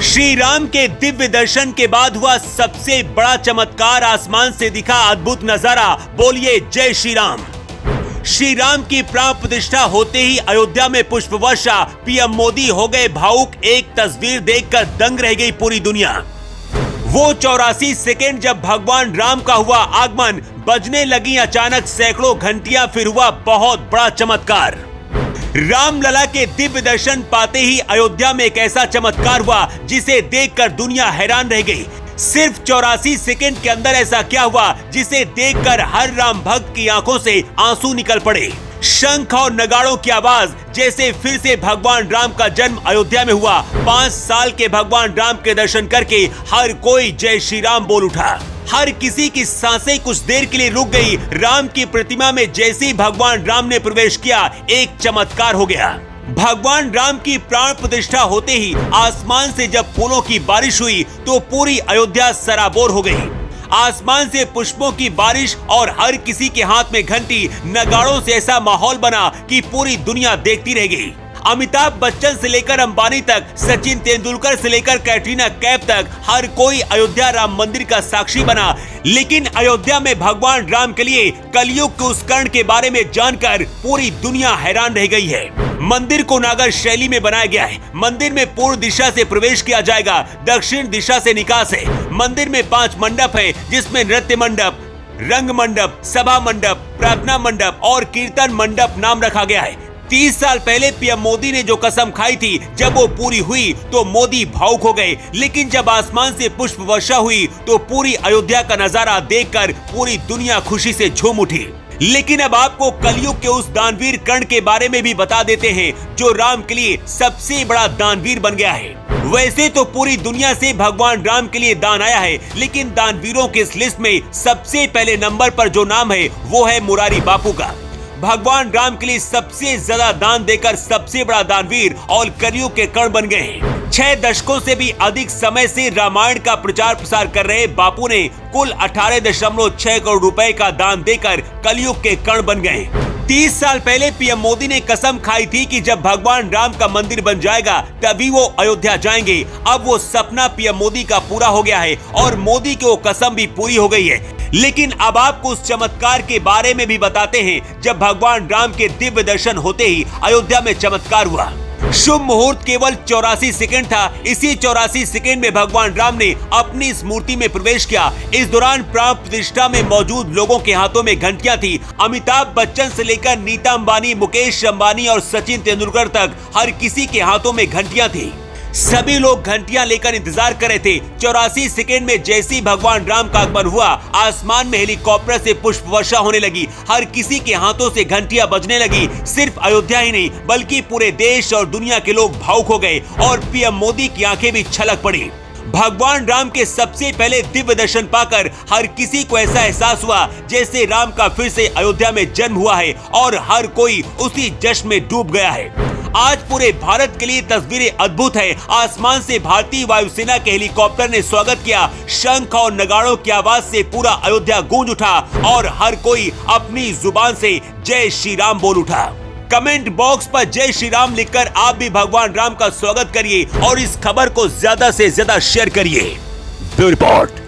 श्री राम के दिव्य दर्शन के बाद हुआ सबसे बड़ा चमत्कार, आसमान से दिखा अद्भुत नजारा। बोलिए जय श्री राम। श्री राम की प्राण प्रतिष्ठा होते ही अयोध्या में पुष्प वर्षा। पीएम मोदी हो गए भावुक। एक तस्वीर देखकर दंग रह गई पूरी दुनिया। वो 84 सेकेंड जब भगवान राम का हुआ आगमन, बजने लगी अचानक सैकड़ों घंटियां, फिर हुआ बहुत बड़ा चमत्कार। रामलला के दिव्य दर्शन पाते ही अयोध्या में एक ऐसा चमत्कार हुआ जिसे देखकर दुनिया हैरान रह गई। सिर्फ 84 सेकेंड के अंदर ऐसा क्या हुआ जिसे देखकर हर राम भक्त की आंखों से आंसू निकल पड़े। शंख और नगाड़ों की आवाज, जैसे फिर से भगवान राम का जन्म अयोध्या में हुआ। 5 साल के भगवान राम के दर्शन करके हर कोई जय श्री राम बोल उठा। हर किसी की सांसें कुछ देर के लिए रुक गई। राम की प्रतिमा में जैसे ही भगवान राम ने प्रवेश किया, एक चमत्कार हो गया। भगवान राम की प्राण प्रतिष्ठा होते ही आसमान से जब फूलों की बारिश हुई तो पूरी अयोध्या सराबोर हो गई। आसमान से पुष्पों की बारिश और हर किसी के हाथ में घंटी, नगाड़ों से ऐसा माहौल बना कि पूरी दुनिया देखती रह गई। अमिताभ बच्चन से लेकर अंबानी तक, सचिन तेंदुलकर से लेकर कैटरीना कैफ तक, हर कोई अयोध्या राम मंदिर का साक्षी बना। लेकिन अयोध्या में भगवान राम के लिए कलयुग के उस कर्ण के बारे में जानकर पूरी दुनिया हैरान रह गई है। मंदिर को नागर शैली में बनाया गया है। मंदिर में पूर्व दिशा से प्रवेश किया जाएगा, दक्षिण दिशा से निकास है। मंदिर में 5 मंडप है, जिसमें नृत्य मंडप, रंग मंडप, सभा मंडप, प्रार्थना मंडप और कीर्तन मंडप नाम रखा गया है। 30 साल पहले पीएम मोदी ने जो कसम खाई थी, जब वो पूरी हुई तो मोदी भावुक हो गए। लेकिन जब आसमान से पुष्प वर्षा हुई तो पूरी अयोध्या का नजारा देखकर पूरी दुनिया खुशी से झूम उठी। लेकिन अब आपको कलयुग के उस दानवीर कर्ण के बारे में भी बता देते हैं, जो राम के लिए सबसे बड़ा दानवीर बन गया है। वैसे तो पूरी दुनिया से भगवान राम के लिए दान आया है, लेकिन दानवीरों की इस लिस्ट में सबसे पहले नंबर पर जो नाम है वो है मुरारी बापू का। भगवान राम के लिए सबसे ज्यादा दान देकर सबसे बड़ा दानवीर और कलयुग के कर्ण बन गए हैं। 6 दशकों से भी अधिक समय से रामायण का प्रचार प्रसार कर रहे बापू ने कुल 18.6 करोड़ रुपए का दान देकर कलयुग के कर्ण बन गए। 30 साल पहले पीएम मोदी ने कसम खाई थी कि जब भगवान राम का मंदिर बन जाएगा तभी वो अयोध्या जाएंगे। अब वो सपना पीएम मोदी का पूरा हो गया है और मोदी की वो कसम भी पूरी हो गई है। लेकिन अब आपको उस चमत्कार के बारे में भी बताते हैं, जब भगवान राम के दिव्य दर्शन होते ही अयोध्या में चमत्कार हुआ। शुभ मुहूर्त केवल 84 सेकेंड था। इसी 84 सेकेंड में भगवान राम ने अपनी इस मूर्ति में प्रवेश किया। इस दौरान प्राण प्रतिष्ठा में मौजूद लोगों के हाथों में घंटियां थी। अमिताभ बच्चन से लेकर नीता अंबानी, मुकेश अंबानी और सचिन तेंदुलकर तक हर किसी के हाथों में घंटियां थी। सभी लोग घंटियां लेकर इंतजार कर रहे थे। 84 सेकेंड में जैसे ही भगवान राम का आगमन हुआ, आसमान में हेलीकॉप्टर से पुष्प वर्षा होने लगी। हर किसी के हाथों से घंटियां बजने लगी। सिर्फ अयोध्या ही नहीं बल्कि पूरे देश और दुनिया के लोग भावुक हो गए और पीएम मोदी की आंखें भी छलक पड़ी। भगवान राम के सबसे पहले दिव्य दर्शन पाकर हर किसी को ऐसा एहसास हुआ जैसे राम का फिर से अयोध्या में जन्म हुआ है और हर कोई उसी जश्न में डूब गया है। आज पूरे भारत के लिए तस्वीरें अद्भुत है। आसमान से भारतीय वायुसेना के हेलीकॉप्टर ने स्वागत किया। शंख और नगाड़ों की आवाज से पूरा अयोध्या गूंज उठा और हर कोई अपनी जुबान से जय श्री राम बोल उठा। कमेंट बॉक्स पर जय श्री राम लिखकर आप भी भगवान राम का स्वागत करिए और इस खबर को ज्यादा से ज्यादा शेयर करिए। Bureau report.